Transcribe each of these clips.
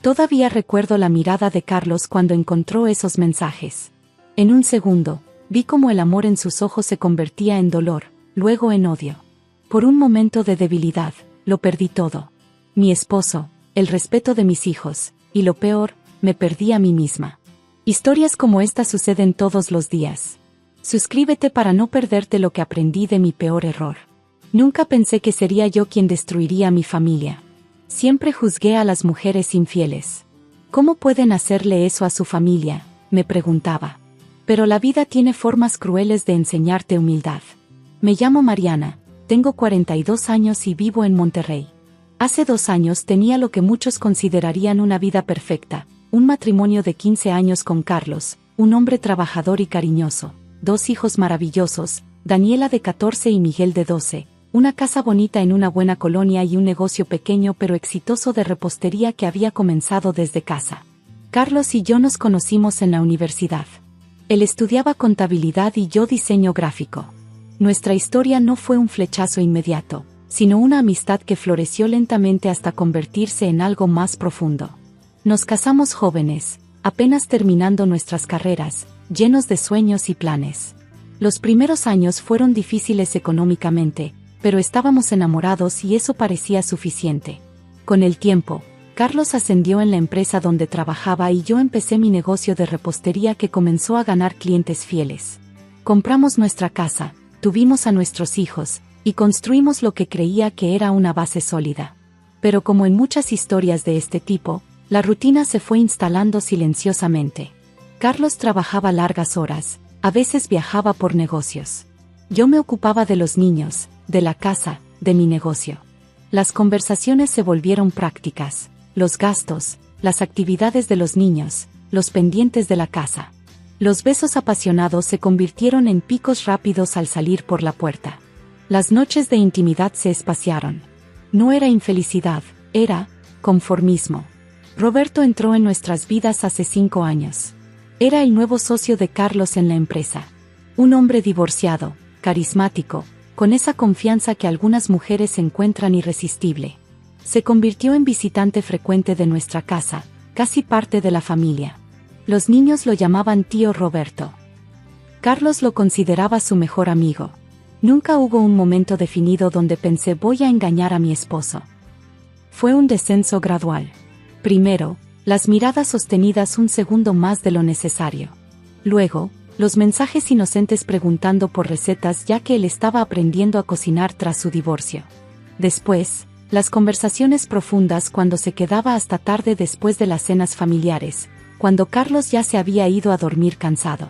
Todavía recuerdo la mirada de Carlos cuando encontró esos mensajes. En un segundo, vi cómo el amor en sus ojos se convertía en dolor, luego en odio. Por un momento de debilidad, lo perdí todo. Mi esposo, el respeto de mis hijos, y lo peor, me perdí a mí misma. Historias como esta suceden todos los días. Suscríbete para no perderte lo que aprendí de mi peor error. Nunca pensé que sería yo quien destruiría a mi familia. Siempre juzgué a las mujeres infieles. ¿Cómo pueden hacerle eso a su familia?, me preguntaba. Pero la vida tiene formas crueles de enseñarte humildad. Me llamo Mariana, tengo 42 años y vivo en Monterrey. Hace 2 años tenía lo que muchos considerarían una vida perfecta, un matrimonio de 15 años con Carlos, un hombre trabajador y cariñoso, 2 hijos maravillosos, Daniela de 14 y Miguel de 12, una casa bonita en una buena colonia y un negocio pequeño pero exitoso de repostería que había comenzado desde casa. Carlos y yo nos conocimos en la universidad. Él estudiaba contabilidad y yo diseño gráfico. Nuestra historia no fue un flechazo inmediato, sino una amistad que floreció lentamente hasta convertirse en algo más profundo. Nos casamos jóvenes, apenas terminando nuestras carreras, llenos de sueños y planes. Los primeros años fueron difíciles económicamente, pero estábamos enamorados y eso parecía suficiente. Con el tiempo, Carlos ascendió en la empresa donde trabajaba y yo empecé mi negocio de repostería que comenzó a ganar clientes fieles. Compramos nuestra casa, tuvimos a nuestros hijos, y construimos lo que creía que era una base sólida. Pero como en muchas historias de este tipo, la rutina se fue instalando silenciosamente. Carlos trabajaba largas horas, a veces viajaba por negocios. Yo me ocupaba de los niños, de la casa, de mi negocio. Las conversaciones se volvieron prácticas, los gastos, las actividades de los niños, los pendientes de la casa. Los besos apasionados se convirtieron en picos rápidos al salir por la puerta. Las noches de intimidad se espaciaron. No era infelicidad, era conformismo. Roberto entró en nuestras vidas hace 5 años. Era el nuevo socio de Carlos en la empresa. Un hombre divorciado, carismático, con esa confianza que algunas mujeres encuentran irresistible. Se convirtió en visitante frecuente de nuestra casa, casi parte de la familia. Los niños lo llamaban tío Roberto. Carlos lo consideraba su mejor amigo. Nunca hubo un momento definido donde pensé voy a engañar a mi esposo. Fue un descenso gradual. Primero, las miradas sostenidas un segundo más de lo necesario. Luego, los mensajes inocentes preguntando por recetas ya que él estaba aprendiendo a cocinar tras su divorcio. Después, las conversaciones profundas cuando se quedaba hasta tarde después de las cenas familiares, cuando Carlos ya se había ido a dormir cansado.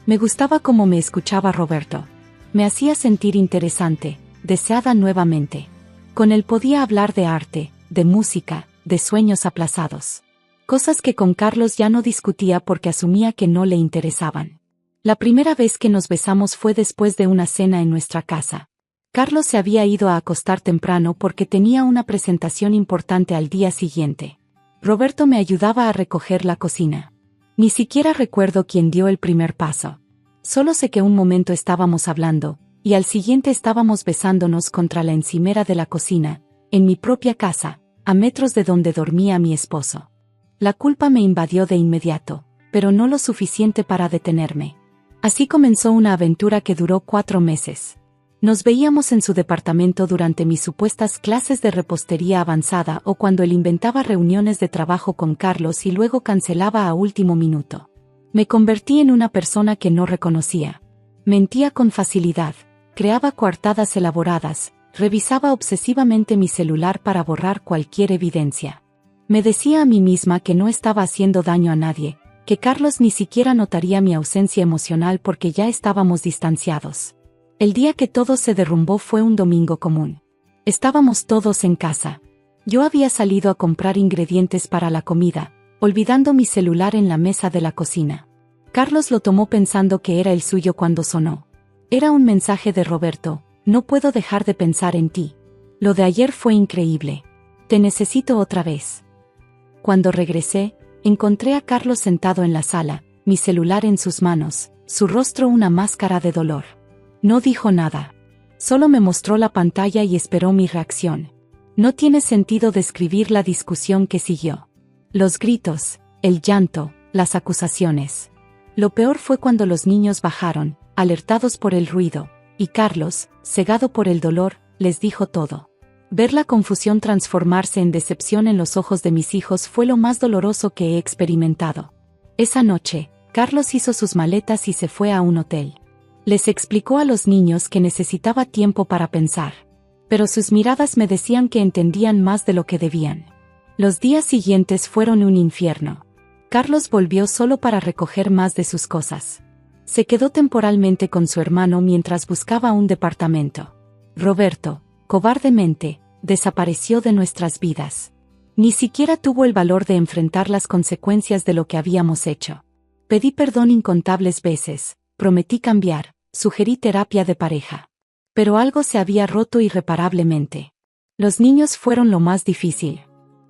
Me gustaba cómo me escuchaba Roberto. Me hacía sentir interesante, deseada nuevamente. Con él podía hablar de arte, de música, de sueños aplazados. Cosas que con Carlos ya no discutía porque asumía que no le interesaban. La primera vez que nos besamos fue después de una cena en nuestra casa. Carlos se había ido a acostar temprano porque tenía una presentación importante al día siguiente. Roberto me ayudaba a recoger la cocina. Ni siquiera recuerdo quién dio el primer paso. Solo sé que un momento estábamos hablando, y al siguiente estábamos besándonos contra la encimera de la cocina, en mi propia casa, a metros de donde dormía mi esposo. La culpa me invadió de inmediato, pero no lo suficiente para detenerme. Así comenzó una aventura que duró 4 meses. Nos veíamos en su departamento durante mis supuestas clases de repostería avanzada o cuando él inventaba reuniones de trabajo con Carlos y luego cancelaba a último minuto. Me convertí en una persona que no reconocía. Mentía con facilidad, creaba coartadas elaboradas, revisaba obsesivamente mi celular para borrar cualquier evidencia. Me decía a mí misma que no estaba haciendo daño a nadie, que Carlos ni siquiera notaría mi ausencia emocional porque ya estábamos distanciados. El día que todo se derrumbó fue un domingo común. Estábamos todos en casa. Yo había salido a comprar ingredientes para la comida, olvidando mi celular en la mesa de la cocina. Carlos lo tomó pensando que era el suyo cuando sonó. Era un mensaje de Roberto: no puedo dejar de pensar en ti. Lo de ayer fue increíble. Te necesito otra vez. Cuando regresé, encontré a Carlos sentado en la sala, mi celular en sus manos, su rostro una máscara de dolor. No dijo nada. Solo me mostró la pantalla y esperó mi reacción. No tiene sentido describir la discusión que siguió. Los gritos, el llanto, las acusaciones. Lo peor fue cuando los niños bajaron, alertados por el ruido, y Carlos, cegado por el dolor, les dijo todo. Ver la confusión transformarse en decepción en los ojos de mis hijos fue lo más doloroso que he experimentado. Esa noche, Carlos hizo sus maletas y se fue a un hotel. Les explicó a los niños que necesitaba tiempo para pensar. Pero sus miradas me decían que entendían más de lo que debían. Los días siguientes fueron un infierno. Carlos volvió solo para recoger más de sus cosas. Se quedó temporalmente con su hermano mientras buscaba un departamento. Roberto, cobardemente, desapareció de nuestras vidas. Ni siquiera tuvo el valor de enfrentar las consecuencias de lo que habíamos hecho. Pedí perdón incontables veces, prometí cambiar, sugerí terapia de pareja. Pero algo se había roto irreparablemente. Los niños fueron lo más difícil.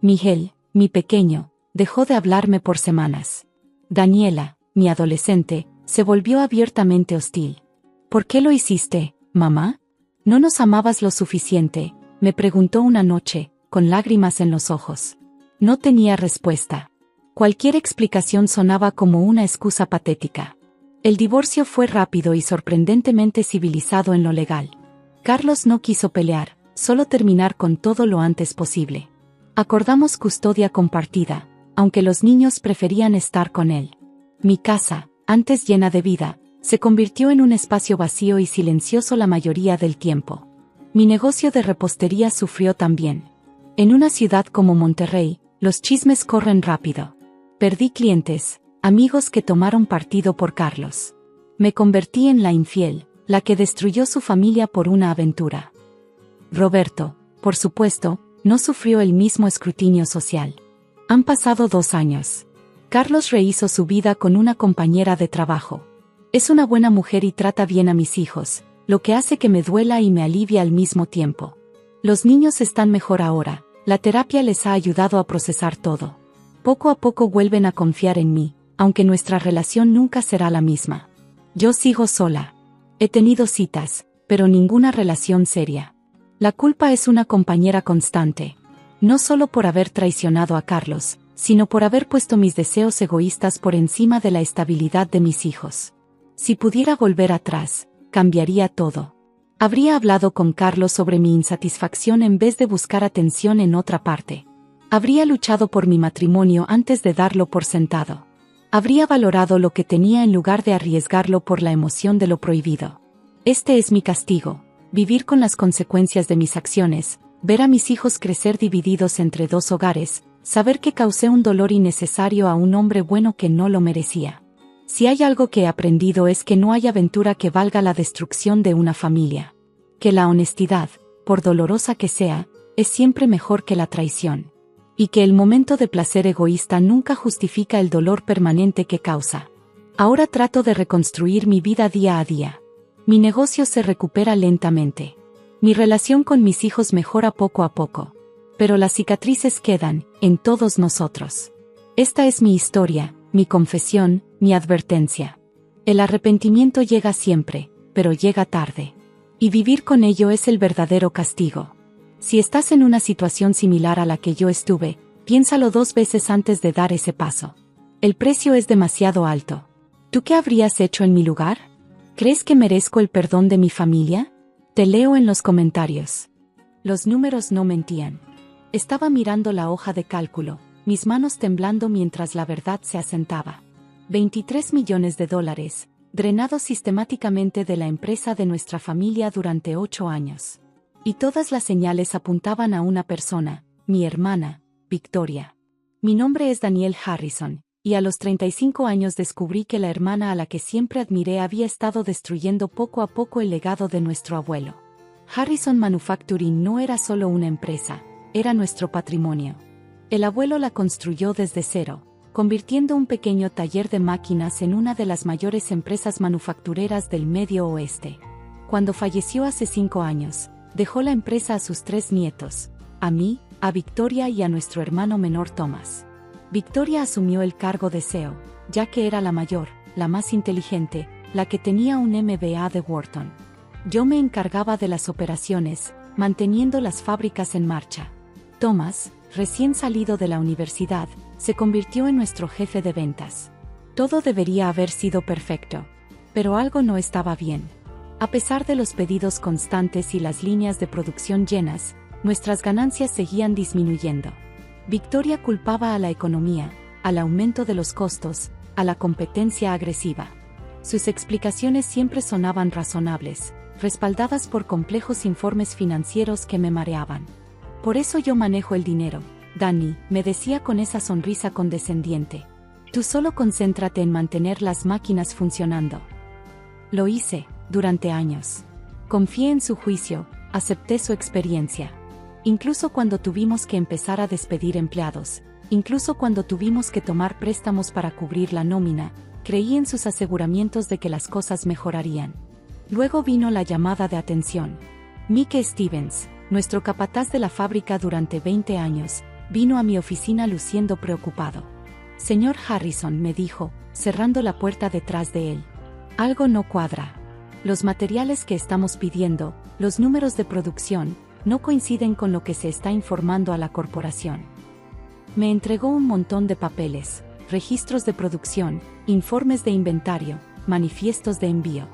Miguel, mi pequeño, dejó de hablarme por semanas. Daniela, mi adolescente, se volvió abiertamente hostil. ¿Por qué lo hiciste, mamá? ¿No nos amabas lo suficiente?, me preguntó una noche, con lágrimas en los ojos. No tenía respuesta. Cualquier explicación sonaba como una excusa patética. El divorcio fue rápido y sorprendentemente civilizado en lo legal. Carlos no quiso pelear, solo terminar con todo lo antes posible. Acordamos custodia compartida, aunque los niños preferían estar con él. Mi casa, antes llena de vida, se convirtió en un espacio vacío y silencioso la mayoría del tiempo. Mi negocio de repostería sufrió también. En una ciudad como Monterrey, los chismes corren rápido. Perdí clientes, amigos que tomaron partido por Carlos. Me convertí en la infiel, la que destruyó su familia por una aventura. Roberto, por supuesto, no sufrió el mismo escrutinio social. Han pasado 2 años. Carlos rehizo su vida con una compañera de trabajo. Es una buena mujer y trata bien a mis hijos, lo que hace que me duela y me alivia al mismo tiempo. Los niños están mejor ahora, la terapia les ha ayudado a procesar todo. Poco a poco vuelven a confiar en mí, aunque nuestra relación nunca será la misma. Yo sigo sola. He tenido citas, pero ninguna relación seria. La culpa es una compañera constante. No solo por haber traicionado a Carlos, sino por haber puesto mis deseos egoístas por encima de la estabilidad de mis hijos. Si pudiera volver atrás, cambiaría todo. Habría hablado con Carlos sobre mi insatisfacción en vez de buscar atención en otra parte. Habría luchado por mi matrimonio antes de darlo por sentado. Habría valorado lo que tenía en lugar de arriesgarlo por la emoción de lo prohibido. Este es mi castigo, vivir con las consecuencias de mis acciones, ver a mis hijos crecer divididos entre 2 hogares, saber que causé un dolor innecesario a un hombre bueno que no lo merecía. Si hay algo que he aprendido es que no hay aventura que valga la destrucción de una familia. Que la honestidad, por dolorosa que sea, es siempre mejor que la traición. Y que el momento de placer egoísta nunca justifica el dolor permanente que causa. Ahora trato de reconstruir mi vida día a día. Mi negocio se recupera lentamente. Mi relación con mis hijos mejora poco a poco. Pero las cicatrices quedan, en todos nosotros. Esta es mi historia, mi confesión, mi advertencia. El arrepentimiento llega siempre, pero llega tarde. Y vivir con ello es el verdadero castigo. Si estás en una situación similar a la que yo estuve, piénsalo 2 veces antes de dar ese paso. El precio es demasiado alto. ¿Tú qué habrías hecho en mi lugar? ¿Crees que merezco el perdón de mi familia? Te leo en los comentarios. Los números no mentían. Estaba mirando la hoja de cálculo, mis manos temblando mientras la verdad se asentaba. $23 millones, drenados sistemáticamente de la empresa de nuestra familia durante 8 años. Y todas las señales apuntaban a una persona, mi hermana, Victoria. Mi nombre es Daniel Harrison, y a los 35 años descubrí que la hermana a la que siempre admiré había estado destruyendo poco a poco el legado de nuestro abuelo. Harrison Manufacturing no era solo una empresa, era nuestro patrimonio. El abuelo la construyó desde cero, convirtiendo un pequeño taller de máquinas en una de las mayores empresas manufactureras del Medio Oeste. Cuando falleció hace 5 años, dejó la empresa a sus 3 nietos, a mí, a Victoria y a nuestro hermano menor Thomas. Victoria asumió el cargo de CEO, ya que era la mayor, la más inteligente, la que tenía un MBA de Wharton. Yo me encargaba de las operaciones, manteniendo las fábricas en marcha. Thomas, recién salido de la universidad, Se convirtió en nuestro jefe de ventas. Todo debería haber sido perfecto. Pero algo no estaba bien. A pesar de los pedidos constantes y las líneas de producción llenas, nuestras ganancias seguían disminuyendo. Victoria culpaba a la economía, al aumento de los costos, a la competencia agresiva. Sus explicaciones siempre sonaban razonables, respaldadas por complejos informes financieros que me mareaban. Por eso yo manejo el dinero, Danny, me decía con esa sonrisa condescendiente. Tú solo concéntrate en mantener las máquinas funcionando. Lo hice, durante años. Confié en su juicio, acepté su experiencia. Incluso cuando tuvimos que empezar a despedir empleados, incluso cuando tuvimos que tomar préstamos para cubrir la nómina, creí en sus aseguramientos de que las cosas mejorarían. Luego vino la llamada de atención. Mike Stevens, nuestro capataz de la fábrica durante 20 años, vino a mi oficina luciendo preocupado. Señor Harrison, me dijo, cerrando la puerta detrás de él. Algo no cuadra. Los materiales que estamos pidiendo, los números de producción, no coinciden con lo que se está informando a la corporación. Me entregó un montón de papeles, registros de producción, informes de inventario, manifiestos de envío.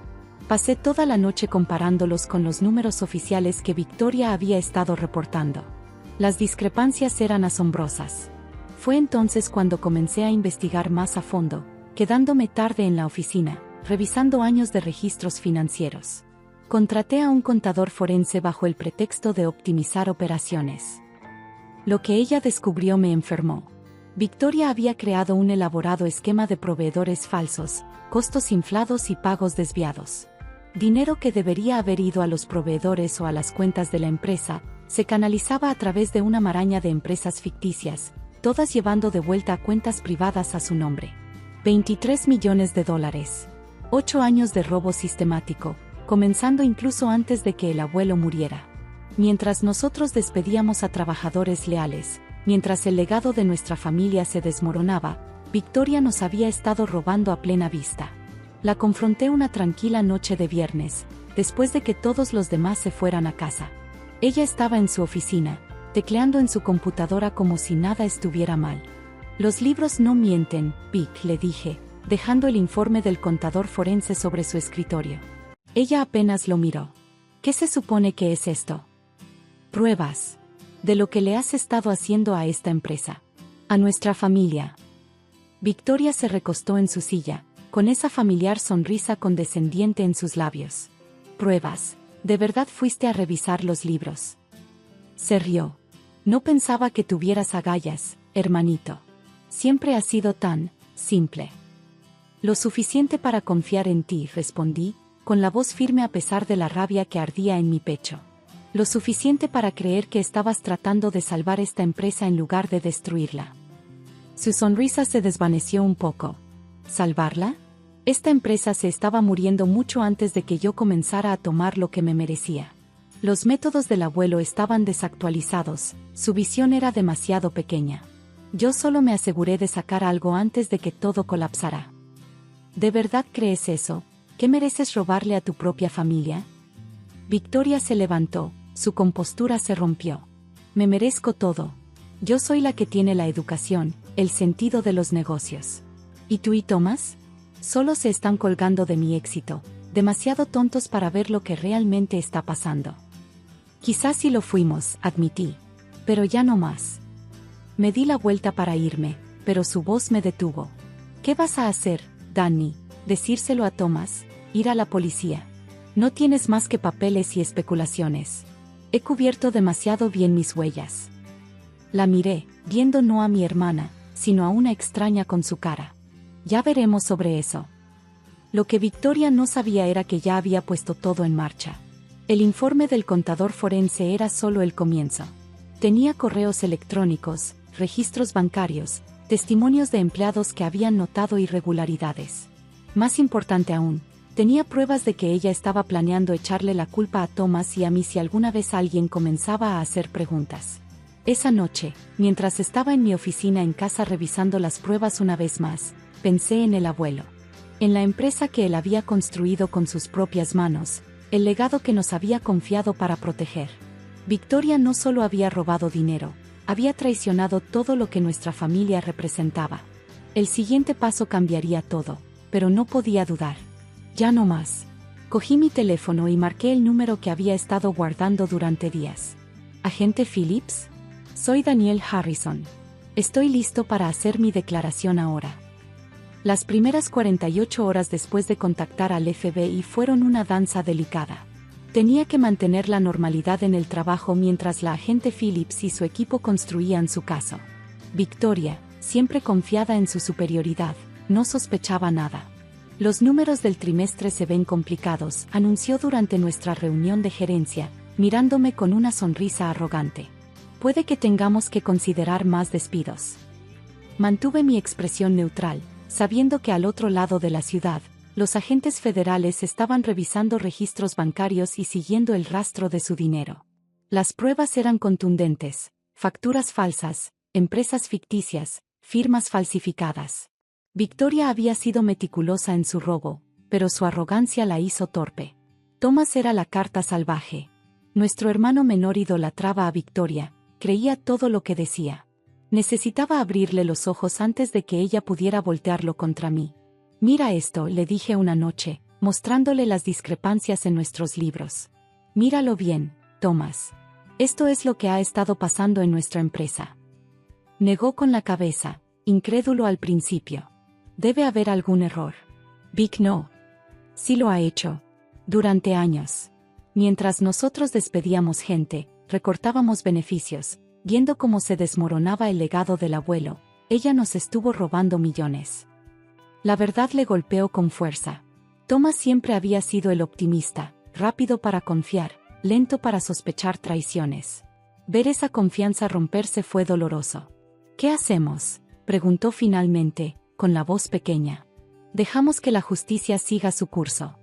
Pasé toda la noche comparándolos con los números oficiales que Victoria había estado reportando. Las discrepancias eran asombrosas. Fue entonces cuando comencé a investigar más a fondo, quedándome tarde en la oficina, revisando años de registros financieros. Contraté a un contador forense bajo el pretexto de optimizar operaciones. Lo que ella descubrió me enfermó. Victoria había creado un elaborado esquema de proveedores falsos, costos inflados y pagos desviados. Dinero que debería haber ido a los proveedores o a las cuentas de la empresa, se canalizaba a través de una maraña de empresas ficticias, todas llevando de vuelta a cuentas privadas a su nombre. $23 millones. 8 años de robo sistemático, comenzando incluso antes de que el abuelo muriera. Mientras nosotros despedíamos a trabajadores leales, mientras el legado de nuestra familia se desmoronaba, Victoria nos había estado robando a plena vista. La confronté una tranquila noche de viernes, después de que todos los demás se fueran a casa. Ella estaba en su oficina, tecleando en su computadora como si nada estuviera mal. Los libros no mienten, Vic, le dije, dejando el informe del contador forense sobre su escritorio. Ella apenas lo miró. ¿Qué se supone que es esto? Pruebas. De lo que le has estado haciendo a esta empresa. A nuestra familia. Victoria se recostó en su silla, con esa familiar sonrisa condescendiente en sus labios. Pruebas. ¿De verdad fuiste a revisar los libros? Se rió. No pensaba que tuvieras agallas, hermanito. Siempre has sido tan simple. Lo suficiente para confiar en ti, respondí, con la voz firme a pesar de la rabia que ardía en mi pecho. Lo suficiente para creer que estabas tratando de salvar esta empresa en lugar de destruirla. Su sonrisa se desvaneció un poco. ¿Salvarla? Esta empresa se estaba muriendo mucho antes de que yo comenzara a tomar lo que me merecía. Los métodos del abuelo estaban desactualizados, su visión era demasiado pequeña. Yo solo me aseguré de sacar algo antes de que todo colapsara. ¿De verdad crees eso? ¿Que mereces robarle a tu propia familia? Victoria se levantó, su compostura se rompió. Me merezco todo. Yo soy la que tiene la educación, el sentido de los negocios. ¿Y tú y Thomas? Solo se están colgando de mi éxito, demasiado tontos para ver lo que realmente está pasando. Quizás sí lo fuimos, admití. Pero ya no más. Me di la vuelta para irme, pero su voz me detuvo. ¿Qué vas a hacer, Danny? ¿Decírselo a Thomas? ¿Ir a la policía? No tienes más que papeles y especulaciones. He cubierto demasiado bien mis huellas. La miré, viendo no a mi hermana, sino a una extraña con su cara. Ya veremos sobre eso. Lo que Victoria no sabía era que ya había puesto todo en marcha. El informe del contador forense era solo el comienzo. Tenía correos electrónicos, registros bancarios, testimonios de empleados que habían notado irregularidades. Más importante aún, tenía pruebas de que ella estaba planeando echarle la culpa a Thomas y a mí si alguna vez alguien comenzaba a hacer preguntas. Esa noche, mientras estaba en mi oficina en casa revisando las pruebas una vez más, pensé en el abuelo. En la empresa que él había construido con sus propias manos, el legado que nos había confiado para proteger. Victoria no solo había robado dinero, Había traicionado todo lo que nuestra familia representaba. El siguiente paso cambiaría todo, pero no podía dudar. Ya no más. Cogí mi teléfono y marqué el número que había estado guardando durante días. ¿Agente Phillips? Soy Daniel Harrison. Estoy listo para hacer mi declaración ahora. Las primeras 48 horas después de contactar al FBI fueron una danza delicada. Tenía que mantener la normalidad en el trabajo mientras la agente Phillips y su equipo construían su caso. Victoria, siempre confiada en su superioridad, no sospechaba nada. Los números del trimestre se ven complicados, anunció durante nuestra reunión de gerencia, mirándome con una sonrisa arrogante. Puede que tengamos que considerar más despidos. Mantuve mi expresión neutral, sabiendo que al otro lado de la ciudad, los agentes federales estaban revisando registros bancarios y siguiendo el rastro de su dinero. Las pruebas eran contundentes: facturas falsas, empresas ficticias, firmas falsificadas. Victoria había sido meticulosa en su robo, pero su arrogancia la hizo torpe. Thomas era la carta salvaje. Nuestro hermano menor idolatraba a Victoria, creía todo lo que decía. Necesitaba abrirle los ojos antes de que ella pudiera voltearlo contra mí. Mira esto, le dije una noche, mostrándole las discrepancias en nuestros libros. Míralo bien, Thomas. Esto es lo que ha estado pasando en nuestra empresa. Negó con la cabeza, incrédulo al principio. Debe haber algún error. Vic, no. Sí lo ha hecho. Durante años. Mientras nosotros despedíamos gente, recortábamos beneficios, viendo cómo se desmoronaba el legado del abuelo, ella nos estuvo robando millones. La verdad le golpeó con fuerza. Thomas siempre había sido el optimista, rápido para confiar, lento para sospechar traiciones. Ver esa confianza romperse fue doloroso. ¿Qué hacemos?, preguntó finalmente, con la voz pequeña. Dejamos que la justicia siga su curso.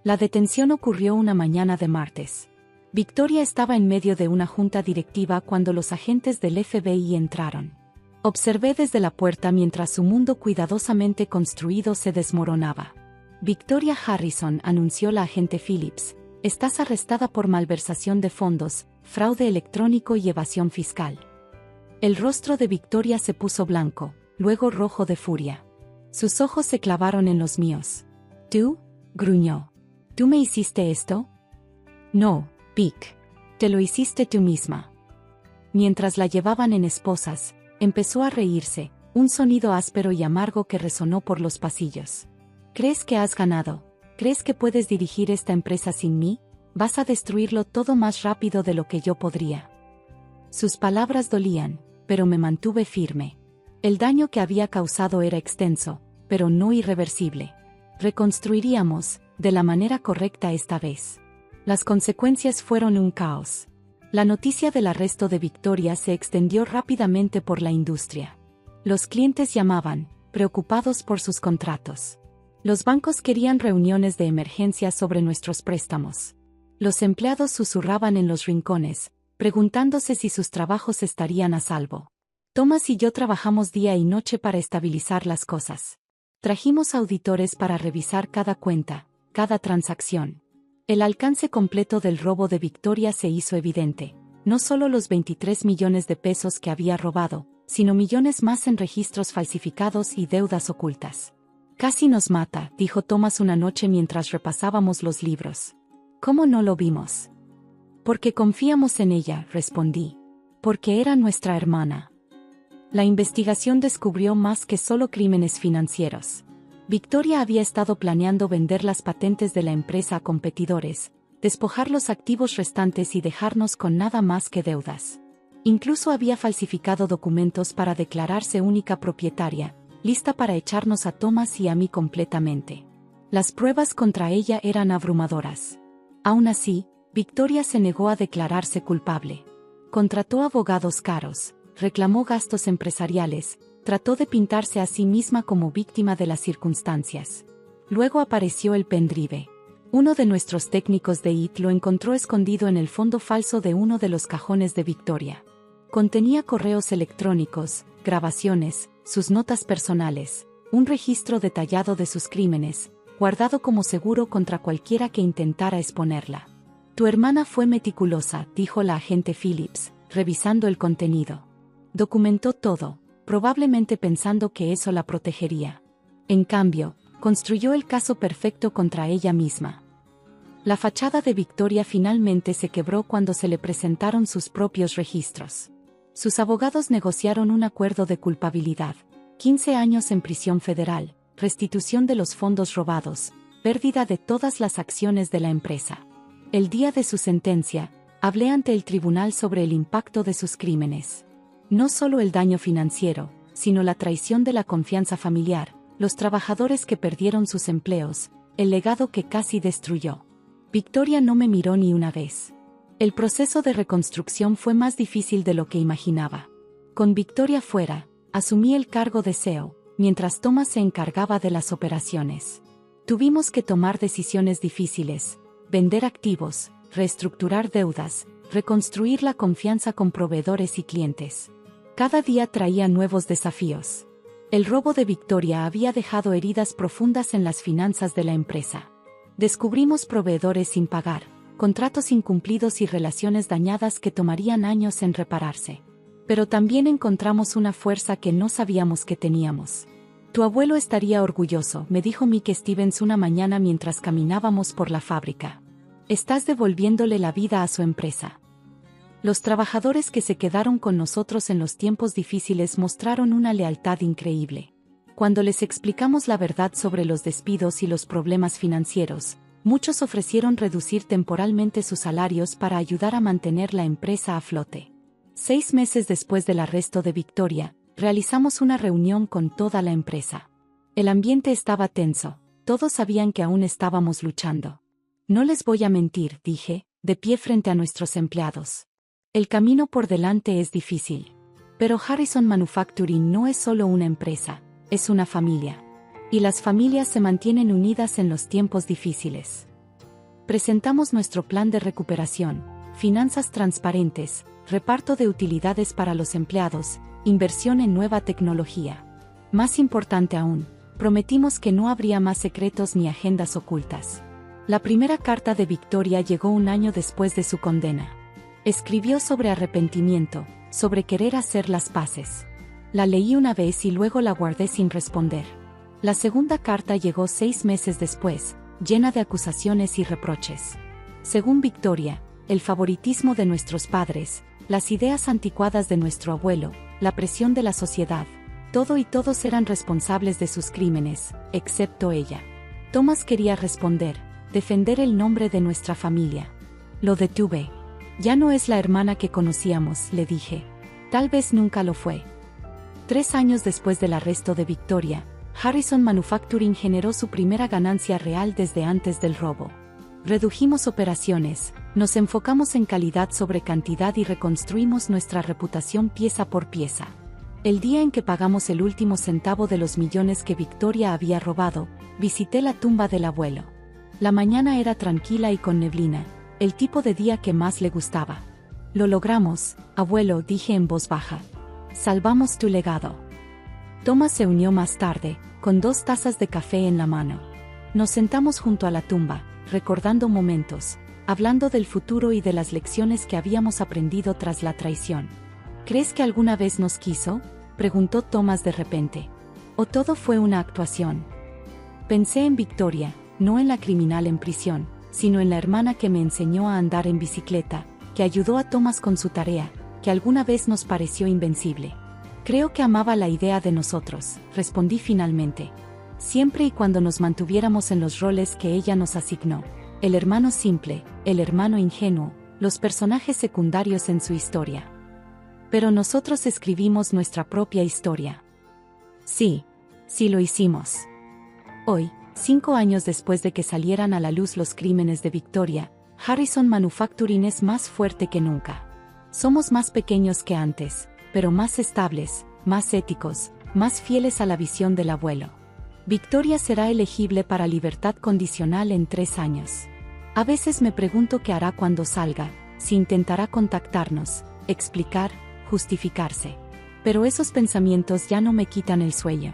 La detención ocurrió una mañana de martes. Victoria estaba en medio de una junta directiva cuando los agentes del FBI entraron. Observé desde la puerta mientras su mundo cuidadosamente construido se desmoronaba. Victoria Harrison, anunció la agente Phillips, estás arrestada por malversación de fondos, fraude electrónico y evasión fiscal. El rostro de Victoria se puso blanco, luego rojo de furia. Sus ojos se clavaron en los míos. ¿Tú?, gruñó. ¿Tú me hiciste esto? No, Vic. Te lo hiciste tú misma. Mientras la llevaban en esposas, empezó a reírse, un sonido áspero y amargo que resonó por los pasillos. ¿Crees que has ganado? ¿Crees que puedes dirigir esta empresa sin mí? Vas a destruirlo todo más rápido de lo que yo podría. Sus palabras dolían, pero me mantuve firme. El daño que había causado era extenso, pero no irreversible. Reconstruiríamos, de la manera correcta esta vez. Las consecuencias fueron un caos. La noticia del arresto de Victoria se extendió rápidamente por la industria. Los clientes llamaban, preocupados por sus contratos. Los bancos querían reuniones de emergencia sobre nuestros préstamos. Los empleados susurraban en los rincones, preguntándose si sus trabajos estarían a salvo. Thomas y yo trabajamos día y noche para estabilizar las cosas. Trajimos auditores para revisar cada cuenta, cada transacción. El alcance completo del robo de Victoria se hizo evidente. No solo los 23 millones de pesos que había robado, sino millones más en registros falsificados y deudas ocultas. Casi nos mata, dijo Thomas una noche mientras repasábamos los libros. ¿Cómo no lo vimos? Porque confiamos en ella, respondí. Porque era nuestra hermana. La investigación descubrió más que solo crímenes financieros. Victoria había estado planeando vender las patentes de la empresa a competidores, despojar los activos restantes y dejarnos con nada más que deudas. Incluso había falsificado documentos para declararse única propietaria, lista para echarnos a Thomas y a mí completamente. Las pruebas contra ella eran abrumadoras. Aún así, Victoria se negó a declararse culpable. Contrató abogados caros, reclamó gastos empresariales, trató de pintarse a sí misma como víctima de las circunstancias. Luego apareció el pendrive. Uno de nuestros técnicos de IT lo encontró escondido en el fondo falso de uno de los cajones de Victoria. Contenía correos electrónicos, grabaciones, sus notas personales, un registro detallado de sus crímenes, guardado como seguro contra cualquiera que intentara exponerla. Tu hermana fue meticulosa, dijo la agente Phillips, revisando el contenido. Documentó todo, probablemente pensando que eso la protegería. En cambio, construyó el caso perfecto contra ella misma. La fachada de Victoria finalmente se quebró cuando se le presentaron sus propios registros. Sus abogados negociaron un acuerdo de culpabilidad, 15 años en prisión federal, restitución de los fondos robados, pérdida de todas las acciones de la empresa. El día de su sentencia, hablé ante el tribunal sobre el impacto de sus crímenes. No solo el daño financiero, sino la traición de la confianza familiar, los trabajadores que perdieron sus empleos, el legado que casi destruyó. Victoria no me miró ni una vez. El proceso de reconstrucción fue más difícil de lo que imaginaba. Con Victoria fuera, asumí el cargo de CEO, mientras Thomas se encargaba de las operaciones. Tuvimos que tomar decisiones difíciles, vender activos, reestructurar deudas, reconstruir la confianza con proveedores y clientes. Cada día traía nuevos desafíos. El robo de Victoria había dejado heridas profundas en las finanzas de la empresa. Descubrimos proveedores sin pagar, contratos incumplidos y relaciones dañadas que tomarían años en repararse. Pero también encontramos una fuerza que no sabíamos que teníamos. Tu abuelo estaría orgulloso, me dijo Mick Stevens una mañana mientras caminábamos por la fábrica. Estás devolviéndole la vida a su empresa. Los trabajadores que se quedaron con nosotros en los tiempos difíciles mostraron una lealtad increíble. Cuando les explicamos la verdad sobre los despidos y los problemas financieros, muchos ofrecieron reducir temporalmente sus salarios para ayudar a mantener la empresa a flote. 6 meses después del arresto de Victoria, realizamos una reunión con toda la empresa. El ambiente estaba tenso, todos sabían que aún estábamos luchando. No les voy a mentir, dije, de pie frente a nuestros empleados. El camino por delante es difícil. Pero Harrison Manufacturing no es solo una empresa. Es una familia. Y las familias se mantienen unidas en los tiempos difíciles. Presentamos nuestro plan de recuperación, finanzas transparentes, reparto de utilidades para los empleados, inversión en nueva tecnología. Más importante aún, prometimos que no habría más secretos ni agendas ocultas. La primera carta de Victoria llegó un año después de su condena. Escribió sobre arrepentimiento, sobre querer hacer las paces. La leí una vez y luego la guardé sin responder. La segunda carta llegó 6 meses después, llena de acusaciones y reproches. Según Victoria, el favoritismo de nuestros padres, las ideas anticuadas de nuestro abuelo, la presión de la sociedad, todo y todos eran responsables de sus crímenes, excepto ella. Thomas quería responder, defender el nombre de nuestra familia. Lo detuve. Ya no es la hermana que conocíamos, le dije. Tal vez nunca lo fue. 3 años después del arresto de Victoria, Harrison Manufacturing generó su primera ganancia real desde antes del robo. Redujimos operaciones, nos enfocamos en calidad sobre cantidad y reconstruimos nuestra reputación pieza por pieza. El día en que pagamos el último centavo de los millones que Victoria había robado, visité la tumba del abuelo. La mañana era tranquila y con neblina, el tipo de día que más le gustaba. Lo logramos, abuelo, dije en voz baja. Salvamos tu legado. Thomas se unió más tarde, con 2 tazas de café en la mano. Nos sentamos junto a la tumba, recordando momentos, hablando del futuro y de las lecciones que habíamos aprendido tras la traición. ¿Crees que alguna vez nos quiso?, preguntó Thomas de repente. ¿O todo fue una actuación? Pensé en Victoria, no en la criminal en prisión, sino en la hermana que me enseñó a andar en bicicleta, que ayudó a Thomas con su tarea, que alguna vez nos pareció invencible. Creo que amaba la idea de nosotros, respondí finalmente. Siempre y cuando nos mantuviéramos en los roles que ella nos asignó. El hermano simple, el hermano ingenuo, los personajes secundarios en su historia. Pero nosotros escribimos nuestra propia historia. Sí, sí lo hicimos. Hoy, 5 años después de que salieran a la luz los crímenes de Victoria, Harrison Manufacturing es más fuerte que nunca. Somos más pequeños que antes, pero más estables, más éticos, más fieles a la visión del abuelo. Victoria será elegible para libertad condicional en 3 años. A veces me pregunto qué hará cuando salga, si intentará contactarnos, explicar, justificarse. Pero esos pensamientos ya no me quitan el sueño.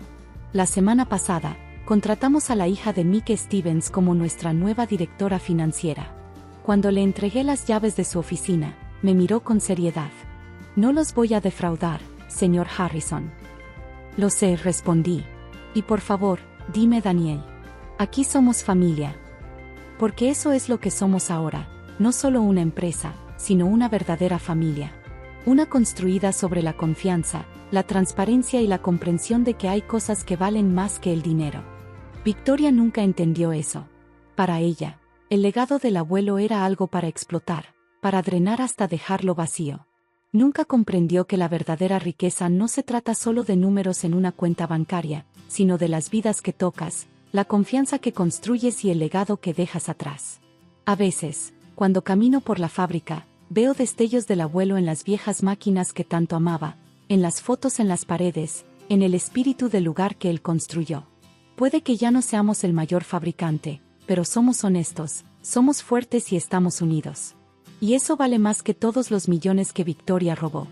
La semana pasada, contratamos a la hija de Mick Stevens como nuestra nueva directora financiera. Cuando le entregué las llaves de su oficina, me miró con seriedad. No los voy a defraudar, señor Harrison. Lo sé, respondí. Y por favor, dime, Daniel. Aquí somos familia. Porque eso es lo que somos ahora, no solo una empresa, sino una verdadera familia. Una construida sobre la confianza, la transparencia y la comprensión de que hay cosas que valen más que el dinero. Victoria nunca entendió eso. Para ella, el legado del abuelo era algo para explotar, para drenar hasta dejarlo vacío. Nunca comprendió que la verdadera riqueza no se trata solo de números en una cuenta bancaria, sino de las vidas que tocas, la confianza que construyes y el legado que dejas atrás. A veces, cuando camino por la fábrica, veo destellos del abuelo en las viejas máquinas que tanto amaba, en las fotos en las paredes, en el espíritu del lugar que él construyó. Puede que ya no seamos el mayor fabricante, pero somos honestos, somos fuertes y estamos unidos. Y eso vale más que todos los millones que Victoria robó.